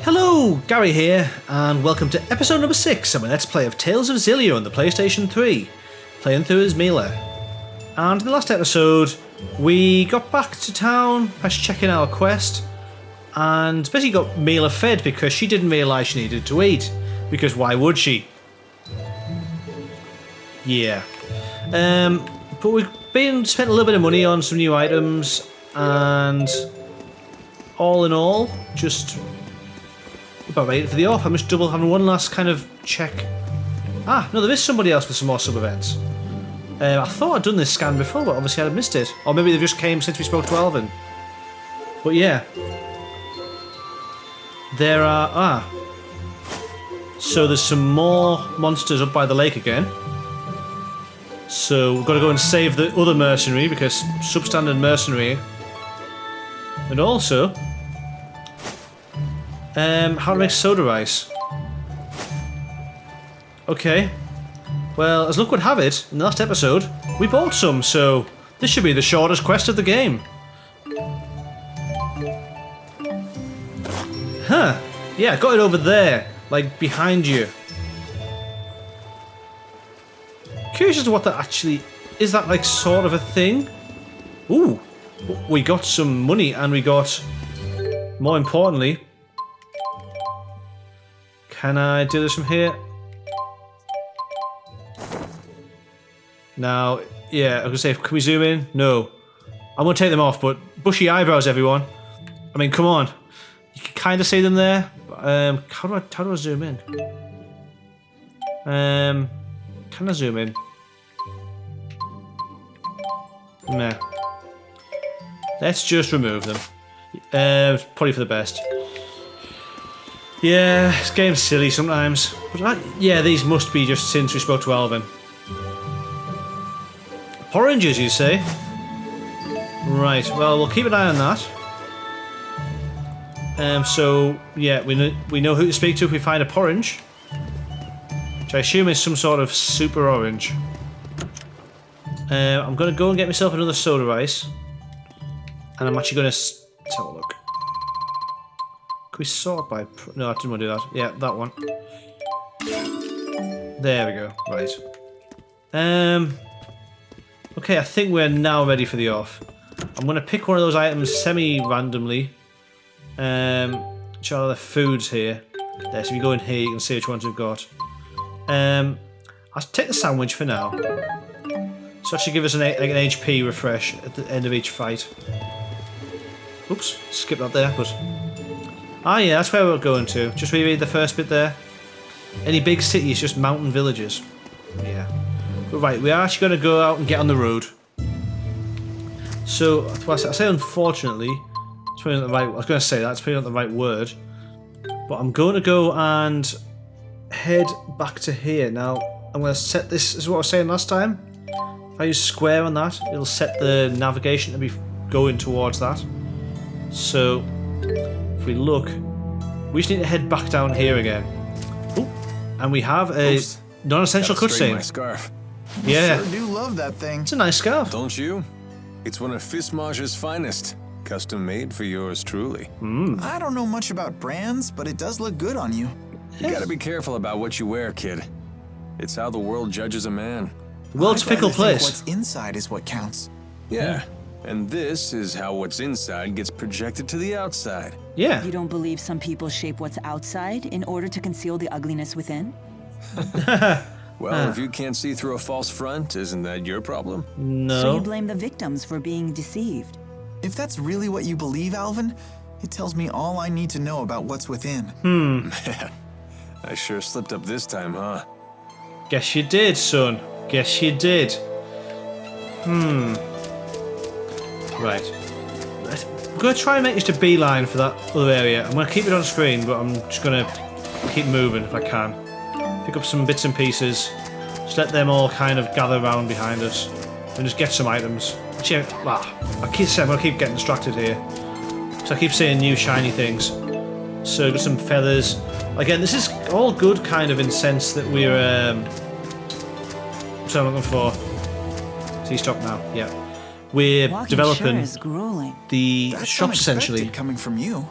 Hello, Gary here, and welcome to episode number 6 of my Let's Play of Tales of Xillia on the PlayStation 3, playing through as Milla. And in the last episode, we got back to town, past checking our quest, and basically got Milla fed because she didn't realise she needed to eat, because why would she? Yeah. But we've spent a little bit of money on some new items, and all in all, just about ready for the off. I'm just having one last kind of check. Ah, no, there is somebody else with some more sub-events. I thought I'd done this scan before, but obviously I'd missed it. Or maybe they just came since we spoke to Alvin. But yeah. There are... So there's some more monsters up by the lake again. So we've got to go and save the other mercenary, because substandard mercenary. And also... how to make soda rice. Okay. Well, as luck would have it, in the last episode, we bought some, so this should be the shortest quest of the game. Huh. Yeah, I got it over there, like behind you. Curious as to what that actually... Is that like sort of a thing? Ooh. We got some money and we got... More importantly... Can I do this from here? Now, yeah, I was going to say, can we zoom in? No. I'm going to take them off, but bushy eyebrows, everyone. I mean, come on. You can kind of see them there. But, how do I zoom in? Can I zoom in? Nah. Let's just remove them. Probably for the best. Yeah, this game's silly sometimes. But yeah, these must be just since we spoke to Alvin. Oranges, you say? Right, well, we'll keep an eye on that. So, yeah, we know who to speak to if we find a porridge. Which I assume is some sort of super orange. I'm going to go and get myself another soda rice. And I'm actually going to... Let's have a look. Can we sort by... No, I didn't want to do that. Yeah, that one. There we go. Right. Okay, I think we're now ready for the off. I'm going to pick one of those items semi-randomly. Which are the foods here. There, so if you go in here, you can see which ones we've got. I'll take the sandwich for now. So that should give us an HP refresh at the end of each fight. Oops, skip that there, but... Ah yeah, that's where we're going to. Just reread the first bit there. Any big cities, just mountain villages. Yeah. But right, we are actually going to go out and get on the road. So, I say unfortunately, it's probably not the right... I was going to say that, it's probably not the right word. But I'm going to go and head back to here. Now, I'm going to set this... This is what I was saying last time. If I use square on that, it'll set the navigation to be going towards that. So... If we look, we just need to head back down here again. Ooh, and we have a non-essential cutscene. My scarf. Yeah, Sure do love that thing. it's a nice scarf. Don't you? It's one of Fismage's finest, custom made for yours truly. I don't know much about brands, but it does look good on you. You gotta be careful about what you wear, kid. It's how the world judges a man. The world's I'd rather fickle think place. What's inside is what counts. Yeah, and this is how what's inside gets projected to the outside. Yeah. You don't believe some people shape what's outside in order to conceal the ugliness within? Well, if you can't see through a false front, isn't that your problem? No. So you blame the victims for being deceived. If that's really what you believe, Alvin, it tells me all I need to know about what's within. Man, I sure slipped up this time, huh? Guess you did, son. Guess you did. Right. I'm going to try and make just a beeline for that other area. I'm going to keep it on screen, but I'm just going to keep moving if I can. Pick up some bits and pieces. Just let them all kind of gather around behind us. And just get some items. Actually, I keep saying I'm going to keep getting distracted here. So I keep seeing new shiny things. So got some feathers. Again, this is all good kind of in sense that we're... What's I'm looking for? See, stop now. Yeah. We're Walking developing sure is grueling. the That's shops essentially. unexpected coming from you.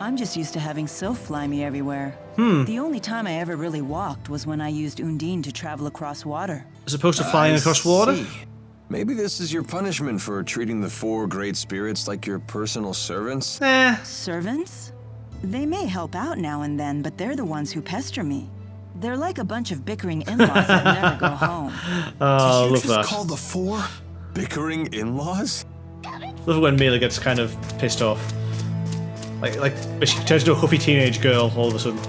I'm just used to having sylph fly me everywhere. The only time I ever really walked was when I used Undine to travel across water. As opposed to flying across water? See. Maybe this is your punishment for treating the 4 great spirits like your personal servants? Servants? They may help out now and then, but they're the ones who pester me. They're like a bunch of bickering in-laws that never go home. Oh, I Did you love just that. call the 4? Bickering in-laws? Love it when Milla gets kind of pissed off. Like she turns into a huffy teenage girl all of a sudden.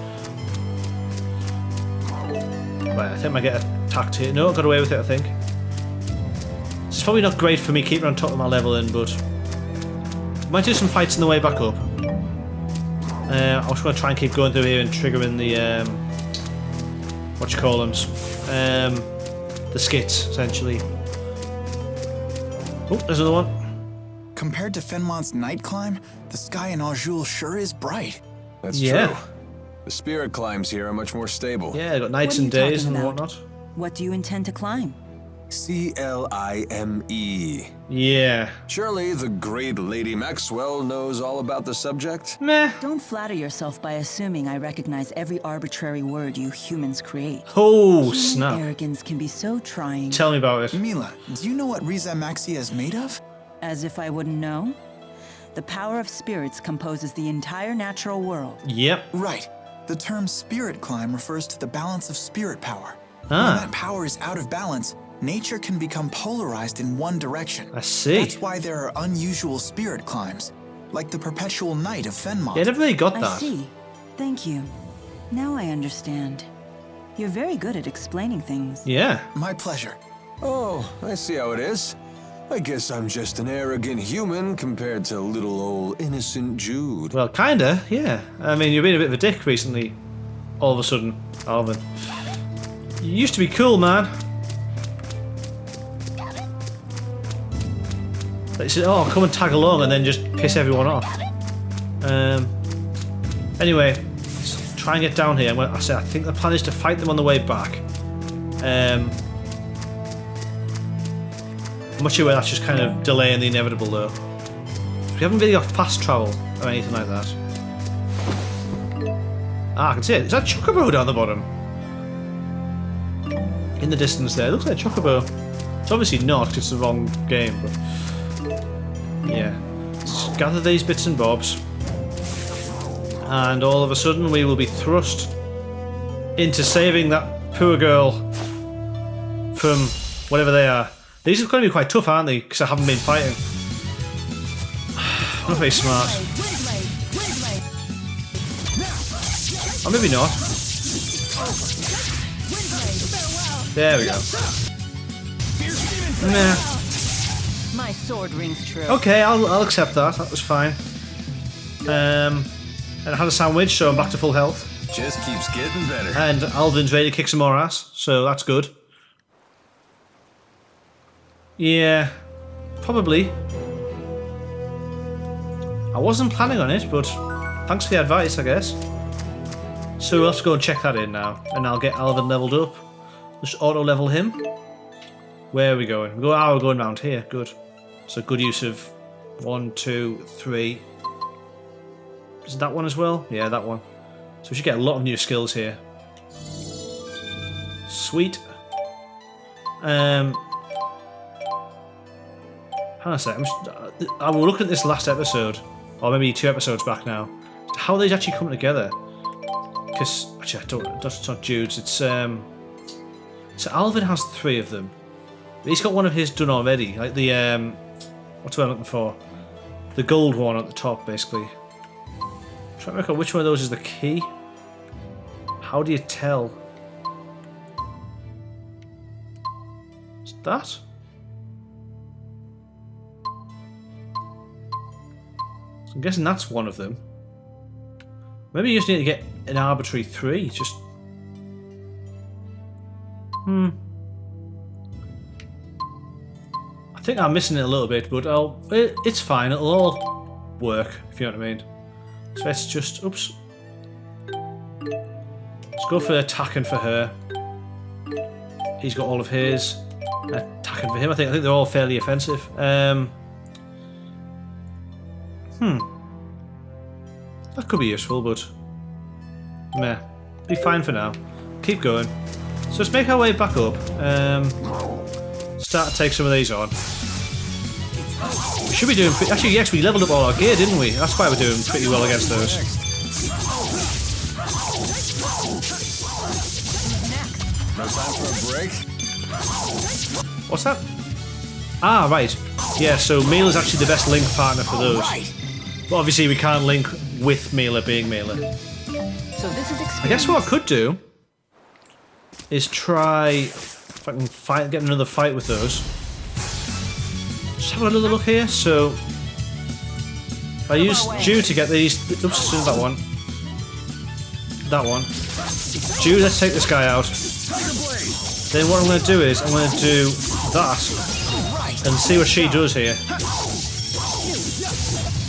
Right, I think I might get attacked here. No, I got away with it, I think. This is probably not great for me keeping on top of my level in, but might do some fights on the way back up. I was going to try and keep going through here and triggering the what you call them, the skits essentially. Oh, there's another one. Compared to Fenmont's night climb, the sky in Aujul sure is bright. That's Yeah. true. The spirit climbs here are much more stable. Yeah, I got nights What are and you days talking and about? whatnot. What do you intend to climb? Clime. Yeah. Surely the great Lady Maxwell knows all about the subject? Meh. Don't flatter yourself by assuming I recognize every arbitrary word you humans create. Oh, Human snap. arrogance can be so trying. Tell me about it. Milla, do you know what Riza Maxia is made of? As if I wouldn't know? The power of spirits composes the entire natural world. Yep. Right. The term spirit climb refers to the balance of spirit power. When Ah, that power is out of balance, nature can become polarized in one direction. I see. That's why there are unusual spirit climbs, like the perpetual night of Fenmont. Yeah, I never really got I that. see. Thank you. Now I understand. You're very good at explaining things. Yeah. My pleasure. Oh, I see how it is. I guess I'm just an arrogant human compared to little old innocent Jude. Well, kinda, yeah. I mean, you've been a bit of a dick recently. All of a sudden, Alvin. You used to be cool, man. They said, oh, come and tag along and then just piss everyone off. Anyway, let's try and get down here. I think the plan is to fight them on the way back. I'm not sure where that's just kind of delaying the inevitable, though. We haven't really got fast travel or anything like that. Ah, I can see it. Is that Chocobo down the bottom? In the distance there. It looks like Chocobo. It's obviously not, because it's the wrong game, but... yeah. Let's gather these bits and bobs. And all of a sudden we will be thrust into saving that poor girl from whatever they are. These are going to be quite tough, aren't they? Because I haven't been fighting. Not very smart. Or maybe not. There we go. Nah. My sword rings true. Okay, I'll accept that. That was fine. And I had a sandwich, so I'm back to full health. Just keeps getting better. And Alvin's ready to kick some more ass, so that's good. Yeah, probably. I wasn't planning on it, but thanks for the advice, I guess. So we'll have to go and check that in now, and I'll get Alvin leveled up. Just auto-level him. Where are we going? We're going around here. Good. So good use of 1, 2, 3. Is that one as well? Yeah, that one. So we should get a lot of new skills here. Sweet. Hang on a sec. I will look at this last episode, or maybe 2 episodes back now, how are these actually coming together? Because actually, that's not Jude's. It's so Alvin has 3 of them. He's got one of his done already, like the what's what I'm looking for? The gold one at the top, basically. I'm trying to work out which one of those is the key. How do you tell? Is that? So I'm guessing that's one of them. Maybe you just need to get an arbitrary 3. Just. I think I'm missing it a little bit, but it's fine. It'll all work, if you know what I mean. So let's just. Oops. Let's go for attacking for her. He's got all of his. Attacking for him. I think they're all fairly offensive. That could be useful, but meh. Be fine for now. Keep going. So let's make our way back up. Start to take some of these on. We should be doing... Actually, yes, we leveled up all our gear, didn't we? That's why we're doing pretty well against those. No time for a break? What's that? Ah, right. Yeah, so Milla's actually the best link partner for those. But obviously we can't link with Milla being Milla. So this is I guess what I could do is try if I can get another fight with those. Just have another look here. So I use Jude to get these. Oops, that one. That one. Jude, let's take this guy out. Then what I'm going to do is I'm going to do that and see what she does here.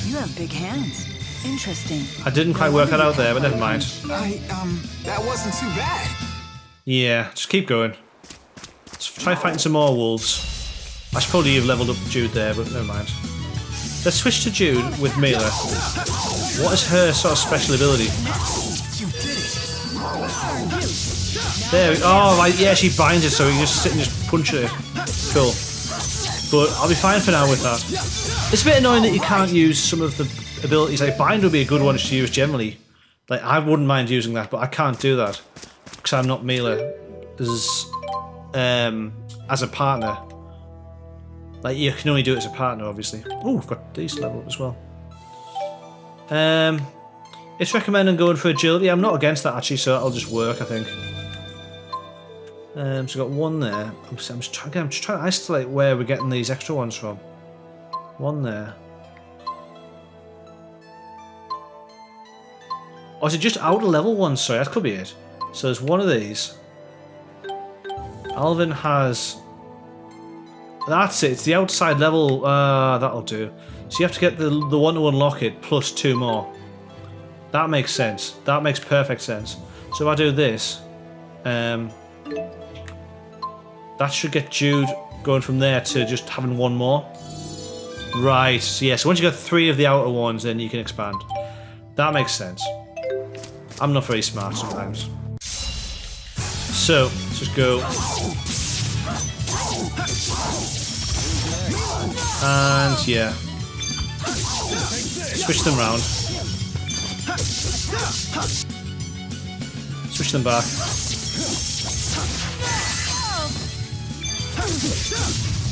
You have big hands. Interesting. I didn't quite work that out there, but never mind. That wasn't too bad. Yeah, just keep going. Let's try fighting some more wolves. I should probably have leveled up Jude there, but never mind. Let's switch to Jude with Milla. What is her sort of special ability? There we go. Oh, right, yeah, she binds it so we can just sit and just punch it. Cool. But I'll be fine for now with that. It's a bit annoying that you can't use some of the abilities. Like, bind would be a good one to use generally. Like, I wouldn't mind using that, but I can't do that. Because I'm not Milla as a partner. Like, you can only do it as a partner, obviously. Oh, we've got these level up as well. It's recommending going for agility. I'm not against that, actually, so that'll just work, I think. So we've got one there. I'm just trying to isolate where we're getting these extra ones from. One there. Or is it just outer level ones? Sorry, that could be it. So there's one of these. Alvin has... That's it, it's the outside level. That'll do. So you have to get the one to unlock it, plus 2 more. That makes sense. That makes perfect sense. So if I do this, that should get Jude going from there to just having 1 more. Right, so yeah, so once you got 3 of the outer ones, then you can expand. That makes sense. I'm not very smart sometimes. So, let's just go. And yeah. Switch them round. Switch them back.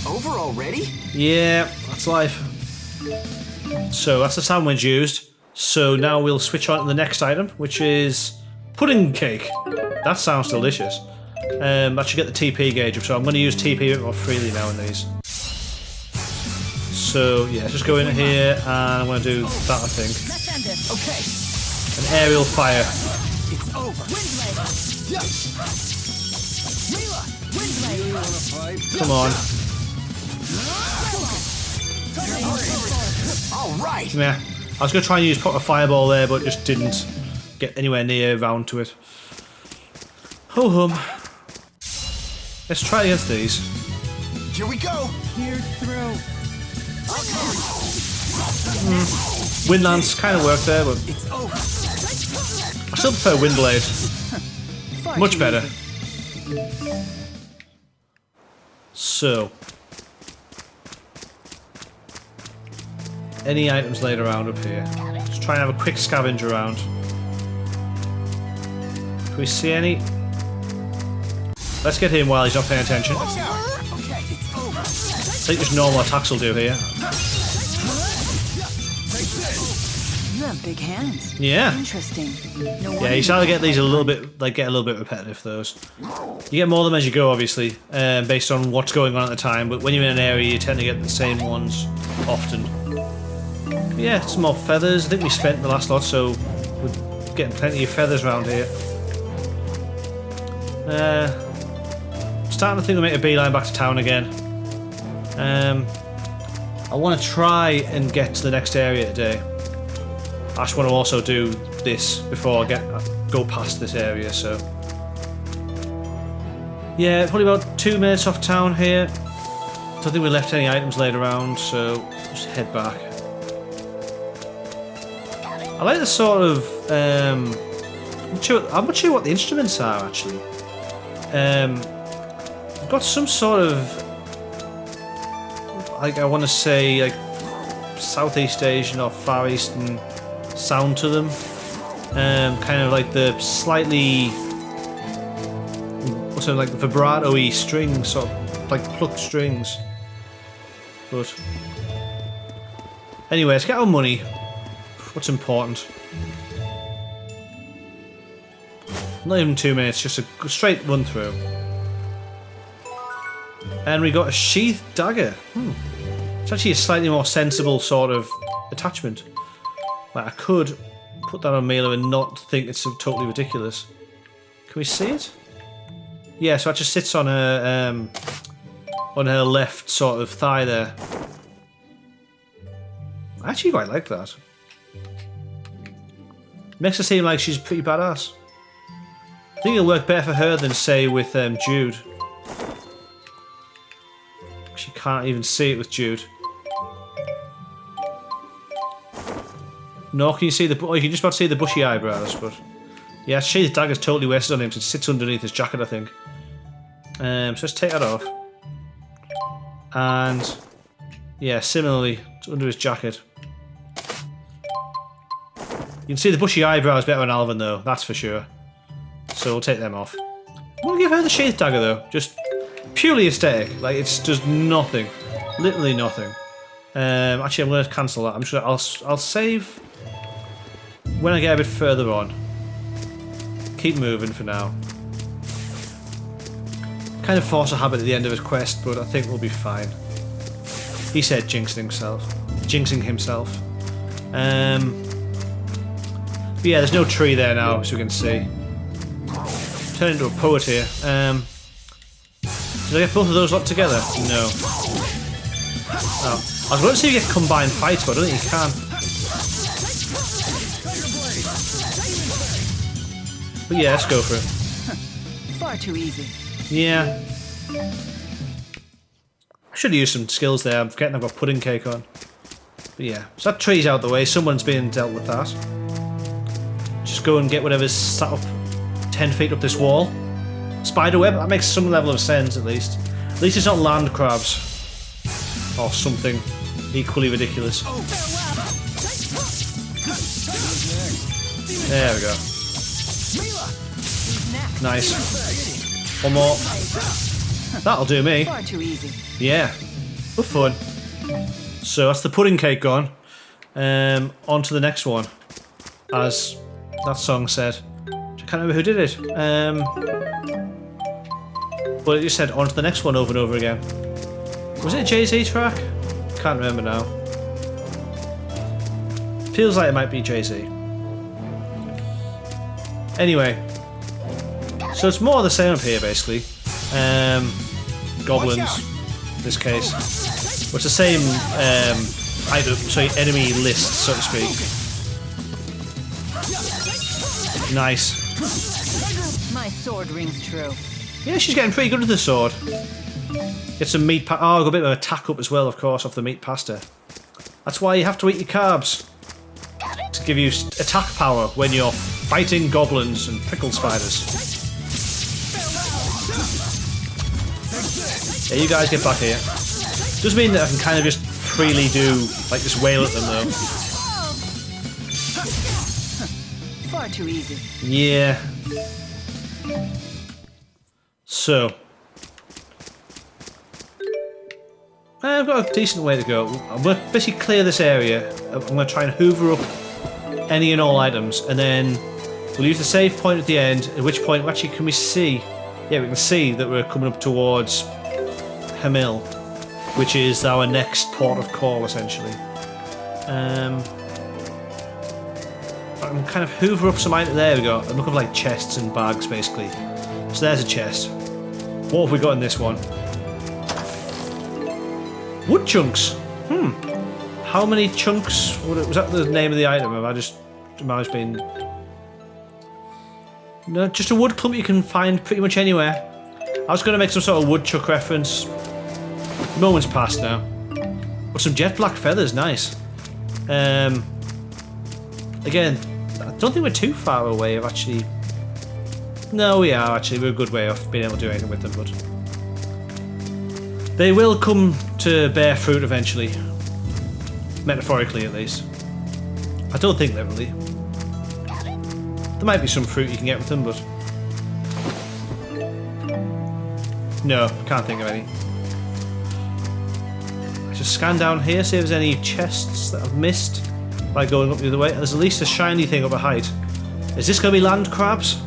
Over already? Yeah, that's life. So that's the sandwich used. So now we'll switch on to the next item, which is pudding cake. That sounds delicious. That should get the TP gauge up, so I'm going to use TP a bit more freely now in these. So yeah, just go in here and I'm going to do that, I think. Okay. An aerial fire. It's over. Come on. All right. Yeah. I was going to try and use a fireball there, but just didn't get anywhere near round to it. Ho hum. Let's try against these. Here we go. Here's through. Wind Lance kind of worked there, but It's over. I still prefer Wind Blade. Much better. So, any items laid around up here? Just try and have a quick scavenge around. Can we see any? Let's get him while he's not paying attention. I Okay, it's over. think just normal attacks will do here. You have big hands. Yeah. Interesting. No Yeah, you start to get these a little bit, repetitive, those. You get more of them as you go, obviously, based on what's going on at the time, but when you're in an area, you tend to get the same ones often. But yeah, some more feathers. I think we spent the last lot, so we're getting plenty of feathers around here. Starting to think we'll make a beeline back to town again. I want to try and get to the next area today. I just want to also do this before I go past this area, so... Yeah, probably about 2 minutes off town here. Don't think we left any items laid around, so just head back. I like the sort of I'm not sure what the instruments are actually. I've got some sort of, like, I want to say like Southeast Asian or Far Eastern sound to them. Kind of like the slightly, what's it, like the vibrato-y strings, sort of like plucked strings. But anyway, let's get our money. What's important? Not even 2 minutes, just a straight run through. And we got a sheathed dagger. It's actually a slightly more sensible sort of attachment. Like, I could put that on Milla and not think it's totally ridiculous. Can we see it? Yeah, so it just sits on her left sort of thigh there. I actually quite like that. Makes her seem like she's pretty badass. I think it'll work better for her than, say, with Jude. She can't even see it with Jude. No, can you see the... Oh, you can just about see the bushy eyebrows, but... Yeah, sheath dagger's totally wasted on him, so it sits underneath his jacket, I think. So let's take that off. And... yeah, similarly, it's under his jacket. You can see the bushy eyebrows better on Alvin, though, that's for sure. So we'll take them off. We'll give her the sheath dagger, though. Just purely aesthetic. Like, it's just nothing. Literally nothing. Actually, I'm going to cancel that. I'm sure I'll save when I get a bit further on. Keep moving for now. Kind of force a habit at the end of his quest, but I think we'll be fine. He said jinxing himself. But yeah, there's no tree there now, as you can see. Turn into a poet here. Did I get both of those lot together? No. Oh. I was going to see if you get combined fights, but I don't think you can. But yeah, let's go for it. Far too easy. Yeah. I should have used some skills there. I'm forgetting I've got pudding cake on. But yeah, so that tree's out the way. Someone's being dealt with that. Just go and get whatever's sat up 10 feet up this wall. Spiderweb, that makes some level of sense at least. At least it's not land crabs. Or something equally ridiculous. There we go. Nice. One more. That'll do me. Far too easy. Yeah. We're fun. So that's the pudding cake gone. On to the next one. As that song said. I can't remember who did it. But it just said on to the next one over and over again. Was it a Jay-Z track? Can't remember now. Feels like it might be Jay-Z. Anyway. So it's more of the same up here, basically. Goblins, in this case. But it's the same enemy list, so to speak. Nice. My sword rings true. Yeah, she's getting pretty good with the sword. Get some meat oh, got a bit of attack up as well, of course, off the meat pasta. That's why you have to eat your carbs. To give you attack power when you're fighting goblins and prickle spiders. Yeah, you guys get back here. Does mean that I can kind of just freely do, like, just wail at them, though. Far too easy. Yeah. So. I've got a decent way to go. I'm going to basically clear this area. I'm going to try and hoover up any and all items, and then we'll use the save point at the end, at which point, actually, can we see? Yeah, we can see that we're coming up towards Hamil, which is our next port of call, essentially. I can kind of hoover up some items. There we go. I'm looking for like chests and bags, basically. So there's a chest. What have we got in this one? Wood chunks. How many chunks? Was that the name of the item? Have I just been? No, just a wood clump you can find pretty much anywhere. I was going to make some sort of woodchuck reference. The moment's passed now. But some jet black feathers, nice. Are Again, I don't think we're too far away of actually... No, we are actually. We're a good way off being able to do anything with them, but... They will come to bear fruit eventually. Metaphorically, at least. I don't think literally. There might be some fruit you can get with them, but... No, can't think of any. Let's just scan down here, see if there's any chests that I've missed by going up the other way. There's at least a shiny thing up a height. Is this going to be land crabs?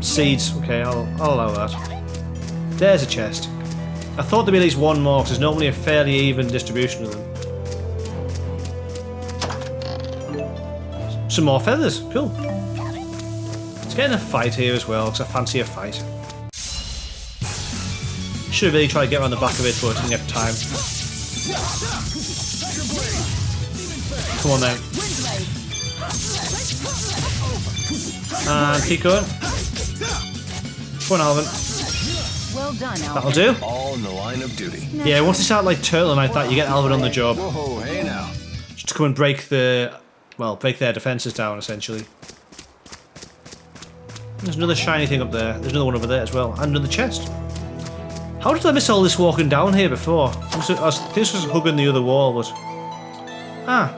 Seeds. Okay, I'll allow that. There's a chest. I thought there'd be at least one more, because there's normally a fairly even distribution of them. Some more feathers. Cool. Let's get in a fight here as well, because I fancy a fight. Should have really tried to get around the back of it, but didn't get time. Come on then. And keep going. Come on, Alvin. Well done, Alvin. That'll do. All in the line of duty. Yeah, once you start like turtling like that, you get Alvin on the job. Whoa, hey now. Just to come and break the... Well, break their defences down, essentially. There's another shiny thing up there. There's another one over there as well. And another chest. How did I miss all this walking down here before? This was hugging the other wall, but... Ah.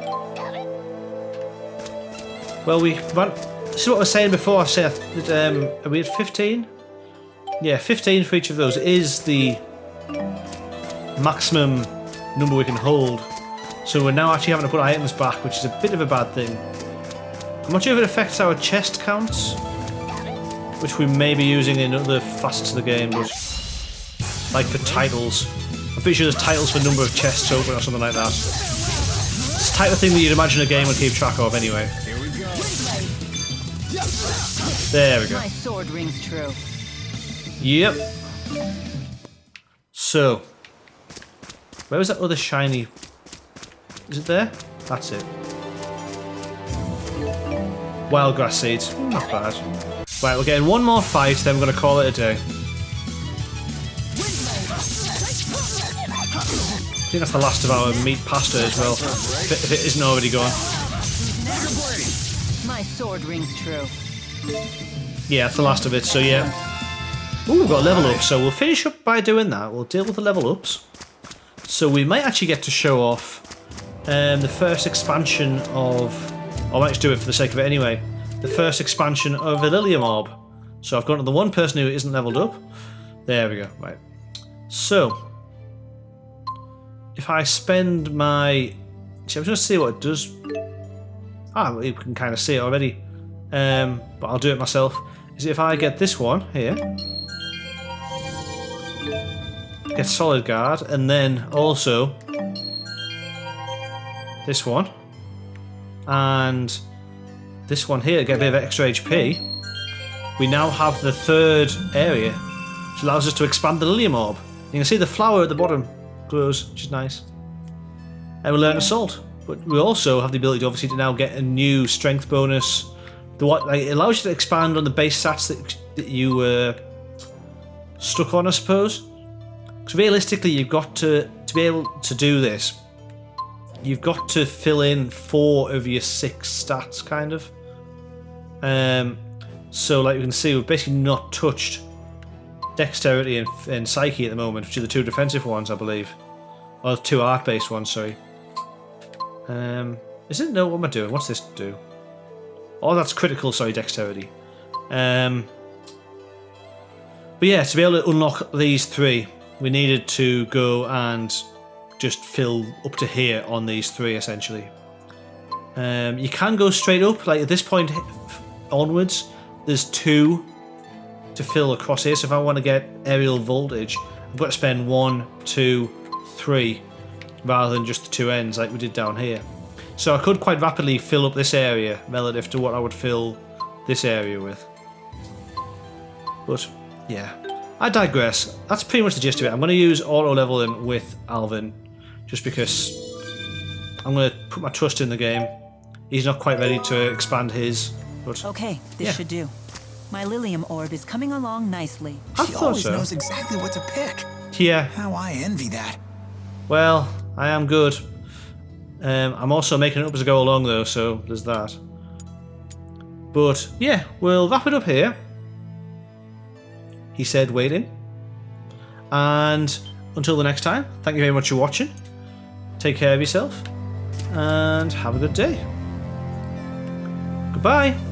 Well, this is what I was saying before. I said, are we at 15? Yeah, 15 for each of those is the maximum number we can hold. So we're now actually having to put items back, which is a bit of a bad thing. I'm not sure if it affects our chest counts, which we may be using in other facets of the game, but like for titles. I'm pretty sure there's titles for number of chests open or something like that. It's the type of thing that you'd imagine a game would keep track of anyway. Here we go. There we go. My sword rings true. Yep. So, where was that other shiny? Is it there? That's it. Wild grass seeds. Not bad. Right, we're getting one more fight, then we're going to call it a day. I think that's the last of our meat pasta as well, if it isn't already gone. My sword rings true. Yeah, that's the last of it, so yeah. Ooh, we've got a level up, so we'll finish up by doing that. We'll deal with the level ups. So we might actually get to show off the first expansion of... I might just do it for the sake of it anyway. The first expansion of Xillia mob. So I've gone to the one person who isn't leveled up. There we go, right. So... if I spend my... See, I'm just going to see what it does. Ah, you can kind of see it already. But I'll do it myself. Is if I get this one here... get solid guard, and then also... this one. And... this one here, get a bit of extra HP. We now have the third area, which allows us to expand the Xillia mob. You can see the flower at the bottom grows, which is nice. And we learn Assault, but we also have the ability to obviously now get a new strength bonus. It allows you to expand on the base stats that you were stuck on, I suppose. Because realistically, you've got to be able to do this. You've got to fill in 4 of your 6 stats, kind of. So, like you can see, we've basically not touched Dexterity and Psyche at the moment, which are the 2 defensive ones, I believe. Or 2 art-based ones, sorry. Is it? No, what am I doing? What's this do? Oh, that's critical, sorry, Dexterity. But yeah, to be able to unlock these 3, we needed to go and just fill up to here on these 3, essentially. You can go straight up, like at this point onwards, there's 2 to fill across here, so if I want to get aerial voltage, I've got to spend 1, 2, 3, rather than just the 2 ends like we did down here. So I could quite rapidly fill up this area relative to what I would fill this area with. But, yeah. I digress. That's pretty much the gist of it. I'm going to use auto-leveling with Alvin, just because I'm going to put my trust in the game. He's not quite ready to expand his, but... Okay, this should do. My Lilium orb is coming along nicely. I She thought always so. knows exactly what to pick. Yeah. How I envy that. Well, I am good. I'm also making it up as I go along though, so there's that. But yeah, we'll wrap it up here. He said waiting. And until the next time, thank you very much for watching. Take care of yourself and have a good day. Goodbye.